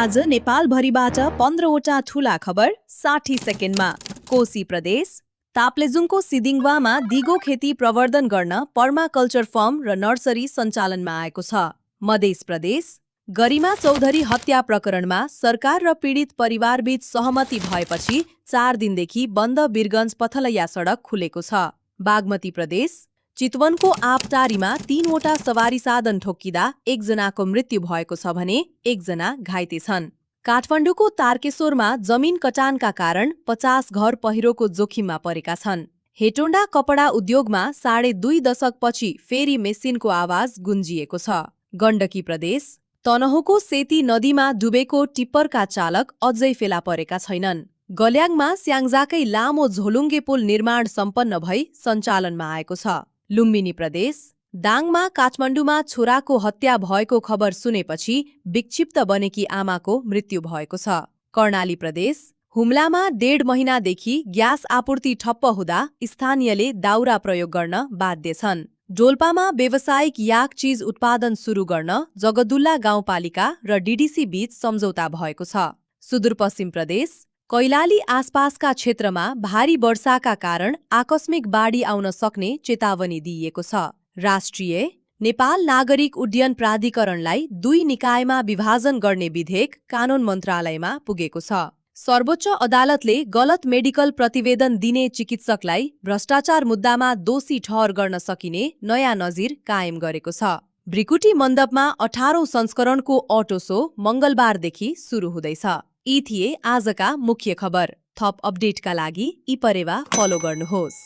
आज नेपालभरिबाट 15वटा ठूला खबर 60 सेकेन्डमा। कोशी प्रदेश ताप्लेजुङको सिदिङवामा दिगो खेती प्रवर्धन गर्न पर्माकल्चर फर्म र नर्सरी सञ्चालनमा आएको छ। मध्य प्रदेश गरिमा चौधरी हत्या प्रकरणमा सरकार र पीडित परिवारबीच सहमति भएपछि 4 दिनदेखि बन्द वीरगञ्ज पथलैया सडक खुलेको छ। बागमती प्रदेश चितवनको आपटारीमा 3वटा सवारी साधन ठोक्किँदा 1 जनाको मृत्यु भएको छ भने 1 जना घाइते छन्। काठमाडौँको तारकेश्वरमा जमिन कटानका कारण 50 घर पहिरोको जोखिममा परेका छन्। हेटोण्डा कपडा उद्योगमा 2.5 दशकपछि फेरि मेसिनको आवाज गुन्जिएको छ। गण्डकी प्रदेश तनहुँको सेती नदीमा डुबेको टिप्परका चालक अझै फेला परेका छैनन्। गल्याङमा स्याङ्जाकै लामो झोलुङ्गे पुल निर्माण सम्पन्न भई सञ्चालनमा आएको छ। लुम्बिनी प्रदेश दाङमा काठमाडौँमा छोराको हत्या भएको खबर सुनेपछि विक्षिप्त बनेकी आमाको मृत्यु भएको छ। कर्णाली प्रदेश हुम्लामा 1.5 महिनादेखि ग्यास आपूर्ति ठप्प हुँदा स्थानीयले दाउरा प्रयोग गर्न बाध्य छन्। डोल्पामा व्यावसायिक याक चीज उत्पादन सुरु गर्न जगदुल्ला गाउँपालिका र डीडीसी बीच सम्झौता भएको छ। सुदूरपश्चिम प्रदेश कैलाली आसपासका क्षेत्रमा भारी वर्षाका कारण आकस्मिक बाढी आउन सक्ने चेतावनी दिइएको छ। राष्ट्रिय नेपाल नागरिक उड्डयन प्राधिकरणलाई 2 निकायमा विभाजन गर्ने विधेयक कानून मन्त्रालयमा पुगेको छ। सर्वोच्च अदालतले गलत मेडिकल प्रतिवेदन दिने चिकित्सकलाई भ्रष्टाचार मुद्दामा दोषी ठहर गर्न सकिने नयाँ नजिर कायम गरेको छ। भृकुटी मण्डपमा 18औं संस्करणको अटो सो मंगलबारदेखि सुरु हुँदैछ। यी थिए आजका मुख्य खबर। थप अपडेटका लागि इपरेवा फलो गर्नुहोस्।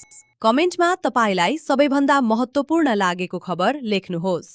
कमेन्टमा तपाईलाई सबैभन्दा महत्त्वपूर्ण लागेको खबर लेख्नुहोस्।